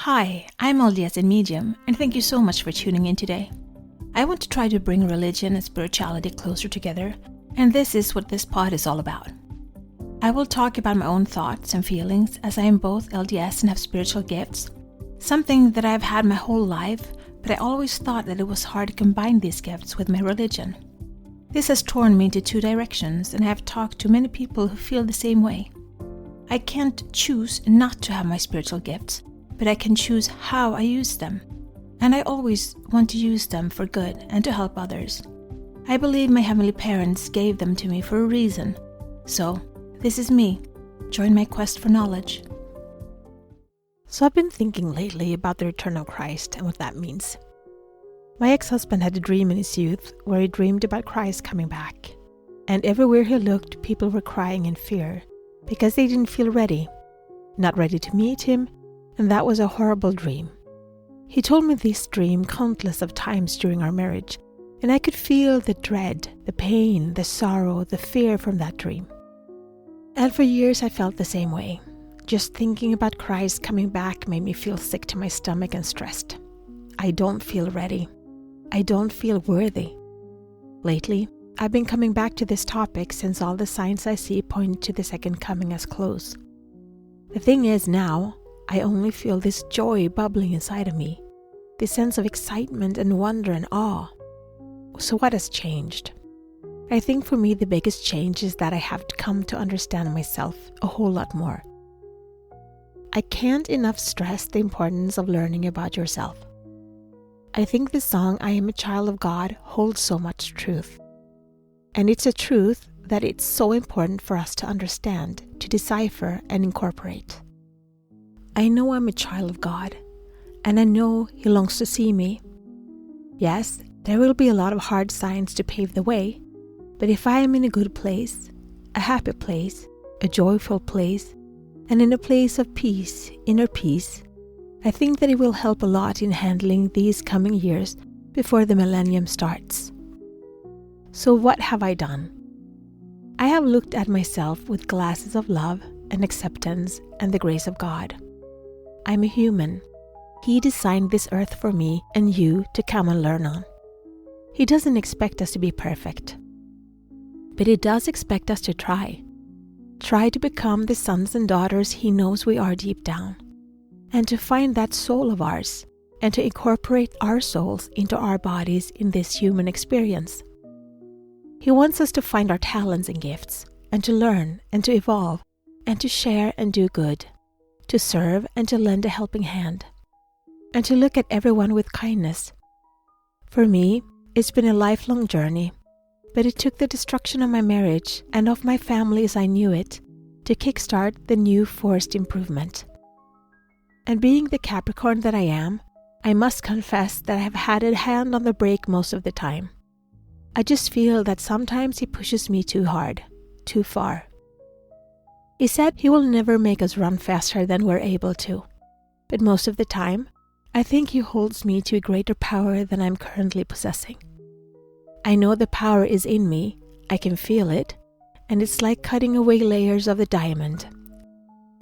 Hi, I'm LDS in Medium, and thank you so much for tuning in today. I want to try to bring religion and spirituality closer together, and this is what this pod is all about. I will talk about my own thoughts and feelings as I am both LDS and have spiritual gifts, something that I've had my whole life, but I always thought that it was hard to combine these gifts with my religion. This has torn me into two directions, and I have talked to many people who feel the same way. I can't choose not to have my spiritual gifts, but I can choose how I use them. And I always want to use them for good and to help others. I believe my heavenly parents gave them to me for a reason. So, this is me. Join my quest for knowledge. So I've been thinking lately about the return of Christ and what that means. My ex-husband had a dream in his youth where he dreamed about Christ coming back. And everywhere he looked, people were crying in fear because they didn't feel ready, not ready to meet him, and that was a horrible dream. He told me this dream countless of times during our marriage, and I could feel the dread, the pain, the sorrow, the fear from that dream. And for years I felt the same way. Just thinking about Christ coming back made me feel sick to my stomach and stressed. I don't feel ready. I don't feel worthy. Lately, I've been coming back to this topic since all the signs I see point to the second coming as close. The thing is now, I only feel this joy bubbling inside of me, this sense of excitement and wonder and awe. So what has changed? I think for me the biggest change is that I have come to understand myself a whole lot more. I can't enough stress the importance of learning about yourself. I think the song I Am a Child of God holds so much truth. And it's a truth that it's so important for us to understand, to decipher and incorporate. I know I'm a child of God, and I know He longs to see me. Yes, there will be a lot of hard signs to pave the way, but if I am in a good place, a happy place, a joyful place, and in a place of peace, inner peace, I think that it will help a lot in handling these coming years before the millennium starts. So what have I done? I have looked at myself with glasses of love and acceptance and the grace of God. I'm a human. He designed this earth for me and you to come and learn on. He doesn't expect us to be perfect, but He does expect us to try. Try to become the sons and daughters He knows we are deep down, and to find that soul of ours, and to incorporate our souls into our bodies in this human experience. He wants us to find our talents and gifts, and to learn and to evolve, and to share and do good, to serve and to lend a helping hand, and to look at everyone with kindness. For me, it's been a lifelong journey, but it took the destruction of my marriage and of my family as I knew it to kickstart the new forced improvement. And being the Capricorn that I am, I must confess that I have had a hand on the brake most of the time. I just feel that sometimes He pushes me too hard, too far. He said He will never make us run faster than we're able to, but most of the time, I think He holds me to a greater power than I'm currently possessing. I know the power is in me, I can feel it, and it's like cutting away layers of the diamond.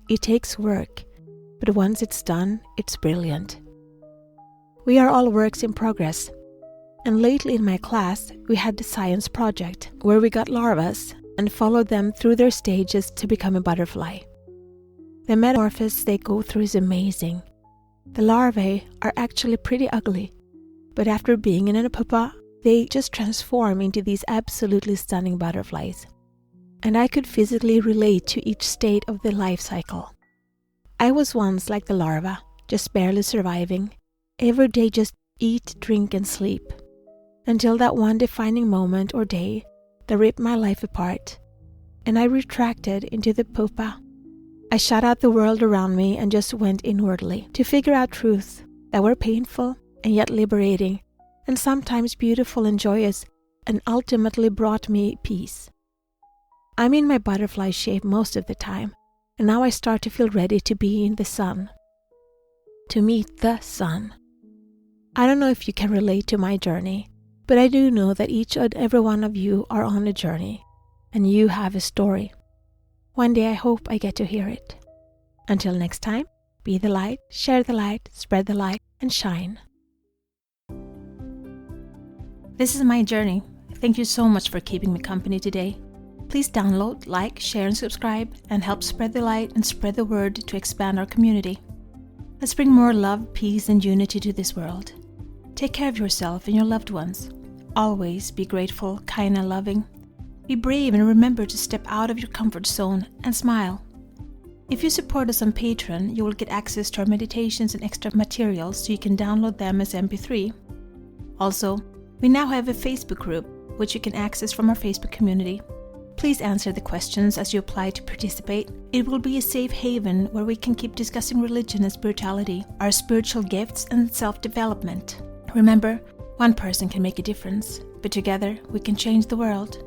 It takes work, but once it's done, it's brilliant. We are all works in progress, and lately in my class, we had the science project where we got larvas and followed them through their stages to become a butterfly. The metamorphosis they go through is amazing. The larvae are actually pretty ugly, but after being in a pupa, they just transform into these absolutely stunning butterflies. And I could physically relate to each state of the life cycle. I was once like the larva, just barely surviving, every day just eat, drink and sleep, until that one defining moment or day that ripped my life apart, and I retracted into the pupa. I shut out the world around me and just went inwardly to figure out truths that were painful and yet liberating, and sometimes beautiful and joyous, and ultimately brought me peace. I'm in my butterfly shape most of the time, and now I start to feel ready to be in the sun, to meet the sun. I don't know if you can relate to my journey, but I do know that each and every one of you are on a journey, and you have a story. One day I hope I get to hear it. Until next time, Be the light, share the light, spread the light, and shine. This is my journey. Thank you so much for keeping me company today. Please download, like, share, and subscribe, and help spread the light and spread the word to expand our community. Let's bring more love, peace, and unity to this world. Take care of yourself and your loved ones. Always be grateful, kind, and loving. Be brave and remember to step out of your comfort zone and smile. If you support us on Patreon, you will get access to our meditations and extra materials so you can download them as MP3. Also, we now have a Facebook group, which you can access from our Facebook community. Please answer the questions as you apply to participate. It will be a safe haven where we can keep discussing religion and spirituality, our spiritual gifts, and self-development. Remember, one person can make a difference, but together we can change the world.